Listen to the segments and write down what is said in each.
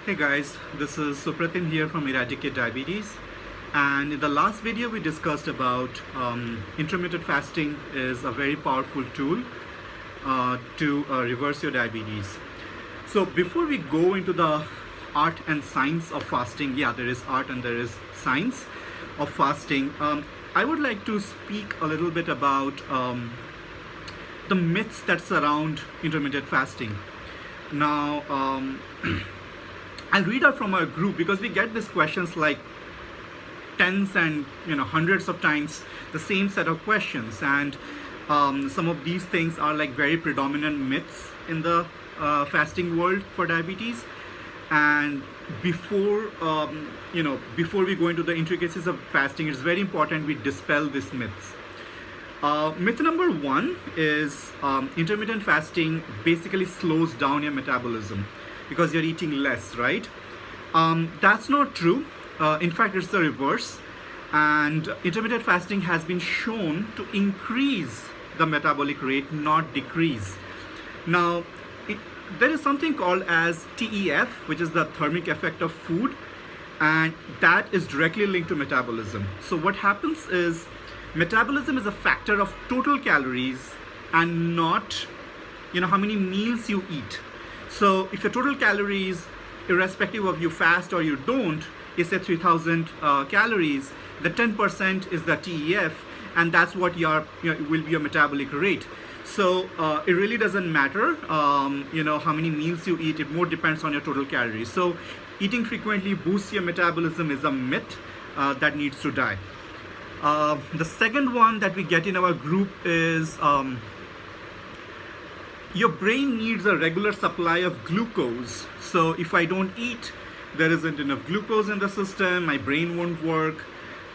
Hey guys, this is Supratim here from Eradicate Diabetes, and in the last video we discussed about intermittent fasting is a very powerful tool to reverse your diabetes. So before we go into the art and science of fasting, yeah, there is art and there is science of fasting, I would like to speak a little bit about the myths that surround intermittent fasting. Now, I'll read out from our group because we get these questions like tens and hundreds of times, the same set of questions, and some of these things are like very predominant myths in the fasting world for diabetes. And before before we go into the intricacies of fasting, it's very important we dispel these myths. Myth number one is intermittent fasting basically slows down your metabolism because you're eating less, right? That's not true. In fact, it's the reverse. And intermittent fasting has been shown to increase the metabolic rate, not decrease. Now, there is something called as TEF, which is the thermic effect of food, and that is directly linked to metabolism. So what happens is metabolism is a factor of total calories and not how many meals you eat. So if your total calories, irrespective of you fast or you don't, is at 3000 calories, the 10% is the TEF, and that's what will be your metabolic rate. So it really doesn't matter how many meals you eat. It more depends on your total calories. So eating frequently boosts your metabolism is a myth that needs to die. The second one that we get in our group is your brain needs a regular supply of glucose. So if I don't eat, there isn't enough glucose in the system, my brain won't work,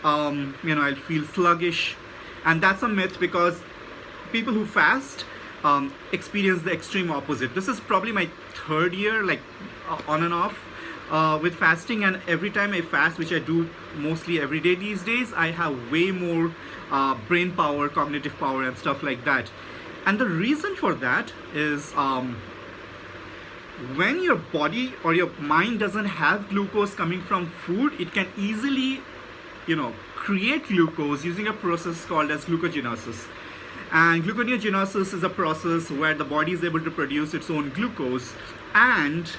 I'll feel sluggish. And that's a myth because people who fast experience the extreme opposite. This is probably my third year, like on and off with fasting, and every time I fast, which I do mostly every day these days, I have way more brain power, cognitive power and stuff like that. And the reason for that is when your body or your mind doesn't have glucose coming from food, it can easily create glucose using a process called as glucogenesis. And gluconeogenesis is a process where the body is able to produce its own glucose, and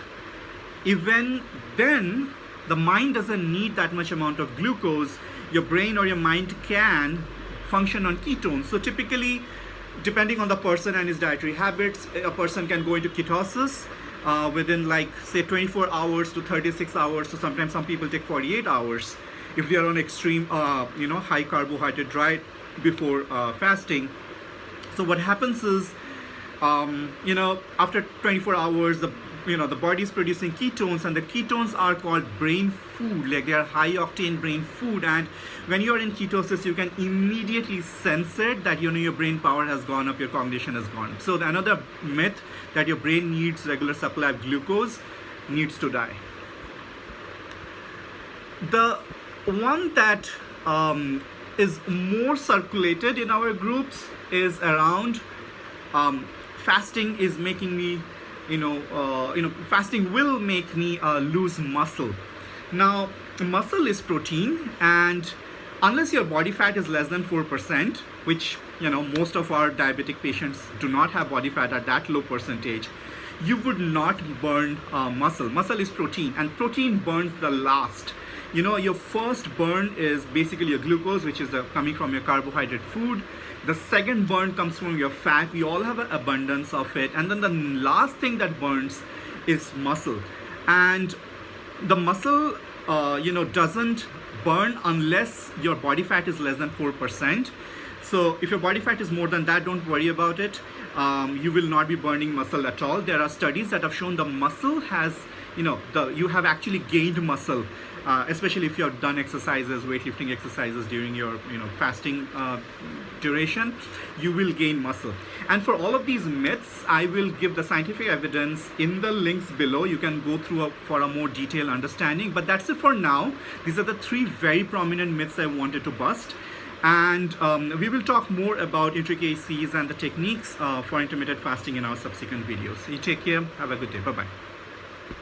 even then the mind doesn't need that much amount of glucose. Your brain or your mind can function on ketones. So typically, depending on the person and his dietary habits, a person can go into ketosis within say 24 hours to 36 hours. So sometimes some people take 48 hours if they are on extreme high carbohydrate diet before fasting. So what happens is after 24 hours, the body is producing ketones, and the ketones are called brain food, like they are high octane brain food. And when you are in ketosis, you can immediately sense it that your brain power has gone up, your cognition has gone up. So another myth that your brain needs regular supply of glucose needs to die. The one that is more circulated in our groups is around fasting is making me fasting will make me lose muscle. Now, muscle is protein, and unless your body fat is less than 4%, which most of our diabetic patients do not have body fat at that low percentage, you would not burn muscle. Muscle is protein, and protein burns the last. Your first burn is basically your glucose, which is coming from your carbohydrate food. The second burn comes from your fat. We all have an abundance of it. And then the last thing that burns is muscle. And the muscle, doesn't burn unless your body fat is less than 4%. So if your body fat is more than that, don't worry about it. You will not be burning muscle at all. There are studies that have shown the muscle has, you have actually gained muscle. Especially if you have done exercises, weightlifting exercises during your fasting duration, you will gain muscle. And for all of these myths, I will give the scientific evidence in the links below. You can go through for a more detailed understanding. But that's it for now. These are the three very prominent myths I wanted to bust. And we will talk more about intricacies and the techniques for intermittent fasting in our subsequent videos. You take care. Have a good day. Bye-bye.